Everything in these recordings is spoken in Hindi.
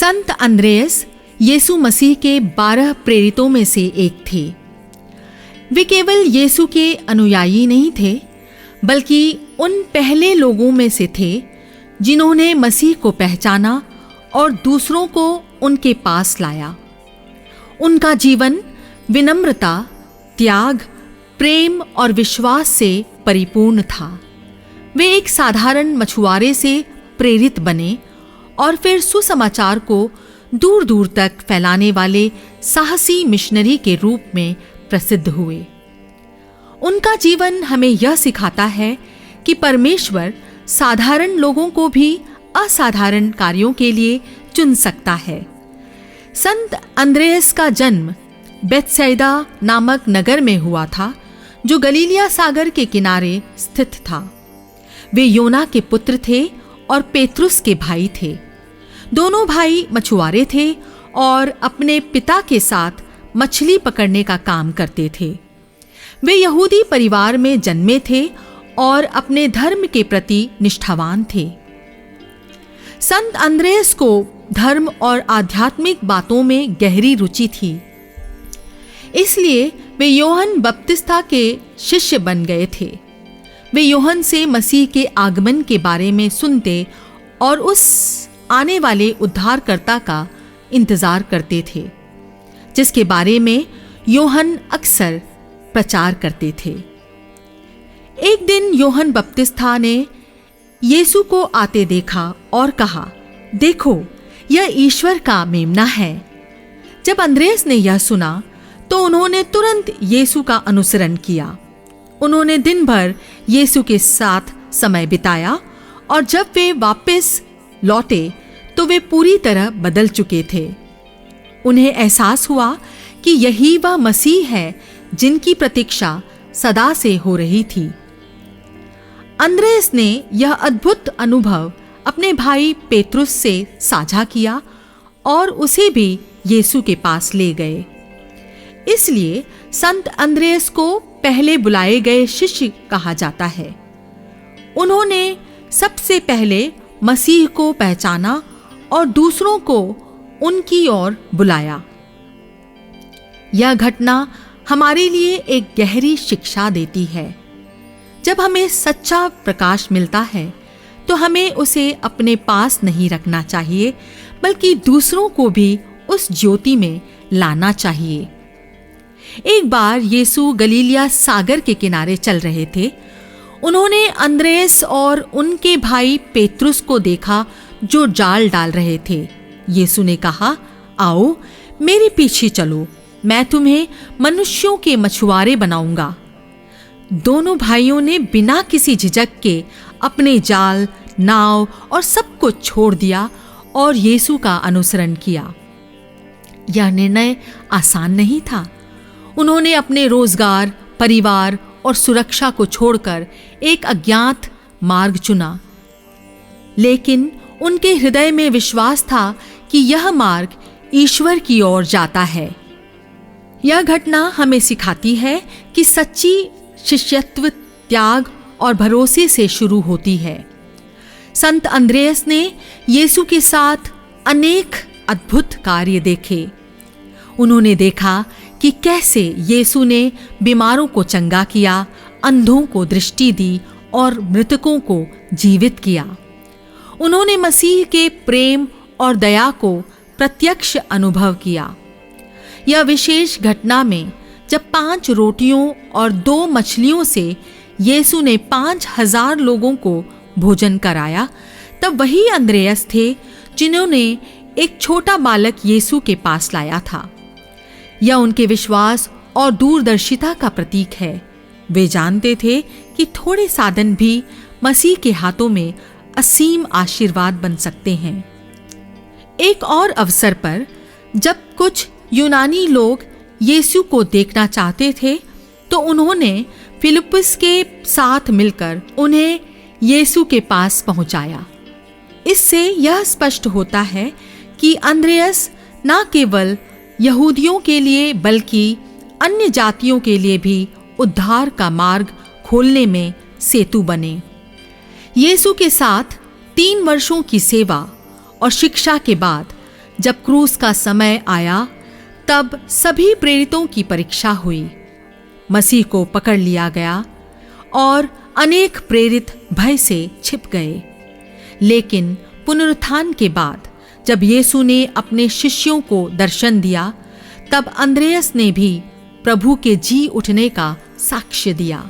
संत अंद्रेयस यीशु मसीह के 12 प्रेरितों में से एक थे। वे केवल यीशु के अनुयायी नहीं थे, बल्कि उन पहले लोगों में से थे जिन्होंने मसीह को पहचाना और दूसरों को उनके पास लाया। उनका जीवन विनम्रता, त्याग, प्रेम और विश्वास से परिपूर्ण था। वे एक साधारण मछुआरे से प्रेरित बने और फिर सुसमाचार को दूर दूर तक फैलाने वाले साहसी मिशनरी के रूप में प्रसिद्ध हुए। उनका जीवन हमें यह सिखाता है कि परमेश्वर साधारण लोगों को भी असाधारण कार्यों के लिए चुन सकता है। संत अंद्रेयस का जन्म बेथसैदा नामक नगर में हुआ था, जो गलीलिया सागर के किनारे स्थित था। वे योना के पुत्र थे और पेत्रुस के भाई थे। दोनों भाई मछुआरे थे और अपने पिता के साथ मछली पकड़ने का काम करते थे। वे यहूदी परिवार में जन्मे थे और अपने धर्म के प्रति निष्ठावान थे। संत अंद्रेयस को धर्म और आध्यात्मिक बातों में गहरी रुचि थी, इसलिए वे यूहन्ना बपतिस्ता के शिष्य बन गए थे। वे यूहन्ना से मसीह के आगमन के बारे में सुनते और उस आने वाले उद्धारकर्ता का इंतजार करते थे, जिसके बारे में यूहन्ना अक्सर प्रचार करते थे। एक दिन यूहन्ना बपतिस्ता ने यीशु को आते देखा और कहा, देखो, यह ईश्वर का मेमना है। जब अंद्रेयस ने यह सुना तो उन्होंने तुरंत यीशु का अनुसरण किया। उन्होंने दिन भर यीशु के साथ समय बिताया और जब वे वापस लौटे तो वे पूरी तरह बदल चुके थे। उन्हें एहसास हुआ कि यही वह मसीह है जिनकी प्रतीक्षा सदा से हो रही थी। अंद्रेयस ने यह अद्भुत अनुभव अपने भाई पेत्रुस से साझा किया और उसे भी यीशु के पास ले गए। इसलिए संत अंद्रेयस को पहले बुलाए गए शिष्य कहा जाता है। उन्होंने सबसे पहले मसीह को पहचाना और दूसरों को उनकी ओर बुलाया। यह घटना हमारे लिए एक गहरी शिक्षा देती है। जब हमें सच्चा प्रकाश मिलता है तो हमें उसे अपने पास नहीं रखना चाहिए, बल्कि दूसरों को भी उस ज्योति में लाना चाहिए। एक बार यीशु गलीलिया सागर के किनारे चल रहे थे। उन्होंने अंद्रेयस और उनके भाई पेत्रुस को देखा जो जाल डाल रहे थे। यीशु ने कहा, आओ मेरे पीछे चलो, मैं तुम्हें मनुष्यों के मछुआरे बनाऊंगा। दोनों भाइयों ने बिना किसी झिझक के अपने जाल, नाव और सब कुछ छोड़ दिया और यीशु का अनुसरण किया। यह निर्णय आसान नहीं था। उन्होंने अपने रोजगार, परिवार और सुरक्षा को छोड़कर एक अज्ञात मार्ग चुना, लेकिन उनके हृदय में विश्वास था कि यह मार्ग ईश्वर की ओर जाता है। यह घटना हमें सिखाती है कि सच्ची शिष्यत्व त्याग और भरोसे से शुरू होती है। संत अंद्रेयस ने यीशु के साथ अनेक अद्भुत कार्य देखे। उन्होंने देखा कि कैसे यीशु ने बीमारों को चंगा किया, अंधों को दृष्टि दी और मृतकों को जीवित किया। उन्होंने मसीह के प्रेम और दया को प्रत्यक्ष अनुभव किया। यह विशेष घटना में जब 5 रोटियों और 2 मछलियों से यीशु ने 5,000 लोगों को भोजन कराया, तब वही अंद्रेयस थे जिन्होंने एक छोटा बालक यीशु के पास लाया था। यह उनके विश्वास और दूरदर्शिता का प्रतीक है। वे जानते थे कि थोड़े साधन भी मसीह के हाथों में असीम आशीर्वाद बन सकते हैं। एक और अवसर पर जब कुछ यूनानी लोग यीशु को देखना चाहते थे, तो उन्होंने फिलिप्पुस के साथ मिलकर उन्हें यीशु के पास पहुंचाया। इससे यह स्पष्ट होता है कि अंद्रेयस न केवल यहूदियों के लिए बल्कि अन्य जातियों के लिए भी उद्धार का मार्ग खोलने में सेतु बने। यीशु के साथ 3 वर्षों की सेवा और शिक्षा के बाद जब क्रूस का समय आया तब सभी प्रेरितों की परीक्षा हुई। मसीह को पकड़ लिया गया और अनेक प्रेरित भय से छिप गए। लेकिन पुनरुत्थान के बाद जब यीशु ने अपने शिष्यों को दर्शन दिया, तब अंद्रेयस ने भी प्रभु के जी उठने का साक्ष्य दिया।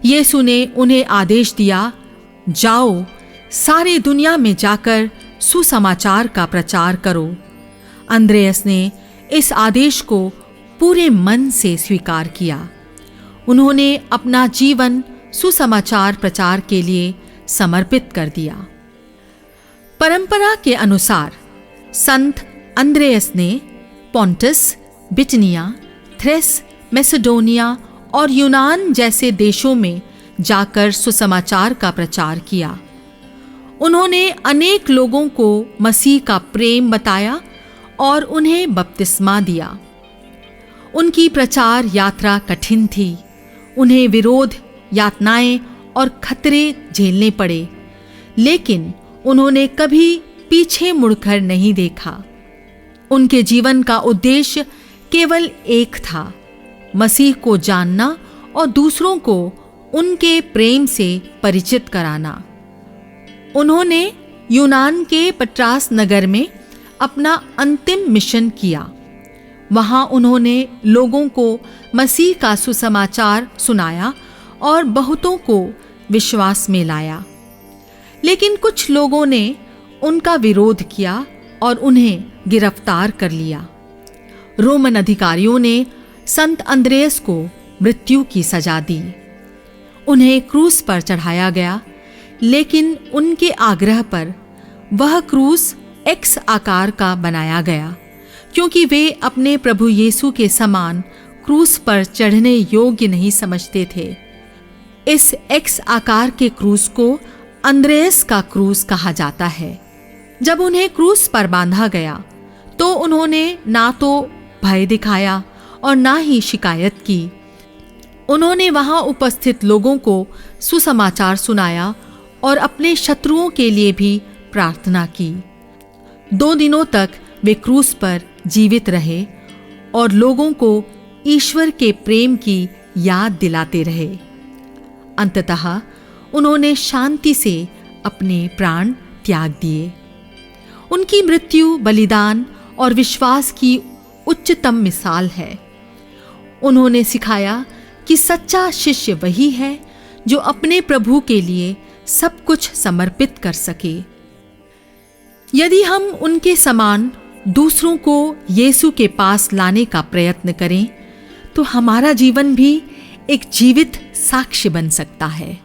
यीशु ने उन्हें आदेश दिया, जाओ, सारी दुनिया में जाकर सुसमाचार का प्रचार करो। अंद्रेयस ने इस आदेश को पूरे मन से स्वीकार किया। उन्होंने अपना जीवन सुसमाचार प्रचार के लिए समर्पित कर दिया। परंपरा के अनुसार संत अंद्रेयस ने पोंटस, बिटनिया, थ्रेस, मैसेडोनिया और यूनान जैसे देशों में जाकर सुसमाचार का प्रचार किया। उन्होंने अनेक लोगों को मसीह का प्रेम बताया और उन्हें बपतिस्मा दिया। उनकी प्रचार यात्रा कठिन थी। उन्हें विरोध, यातनाएं और खतरे झेलने पड़े, लेकिन उन्होंने कभी पीछे मुड़कर नहीं देखा। उनके जीवन का उद्देश्य केवल एक था, मसीह को जानना और दूसरों को उनके प्रेम से परिचित कराना। उन्होंने यूनान के पत्रास नगर में अपना अंतिम मिशन किया। वहां उन्होंने लोगों को मसीह का सुसमाचार सुनाया और बहुतों को विश्वास में लाया। लेकिन कुछ लोगों ने उनका विरोध किया और उन्हें गिरफ्तार कर लिया। रोमन अधिकारियों ने संत अंद्रेयस को मृत्यु की सजा दी। उन्हें क्रूस पर चढ़ाया गया, लेकिन उनके आग्रह पर वह क्रूस एक्स आकार का बनाया गया, क्योंकि वे अपने प्रभु यीशु के समान क्रूस पर चढ़ने योग्य नहीं समझते थे। इस एक्स आकार के क्रूस को अंद्रेयस का क्रूस कहा जाता है। जब उन्हें क्रूस पर बांधा गया तो उन्होंने ना तो भय दिखाया और ना ही शिकायत की। उन्होंने वहां उपस्थित लोगों को सुसमाचार सुनाया और अपने शत्रुओं के लिए भी प्रार्थना की। 2 दिनों तक वे क्रूस पर जीवित रहे और लोगों को ईश्वर के प्रेम की याद दिलाते रहे। अंततः उन्होंने शांति से अपने प्राण त्याग दिए। उनकी मृत्यु बलिदान और विश्वास की उच्चतम मिसाल है। उन्होंने सिखाया कि सच्चा शिष्य वही है जो अपने प्रभु के लिए सब कुछ समर्पित कर सके। यदि हम उनके समान दूसरों को यीशु के पास लाने का प्रयत्न करें, तो हमारा जीवन भी एक जीवित साक्ष्य बन सकता है।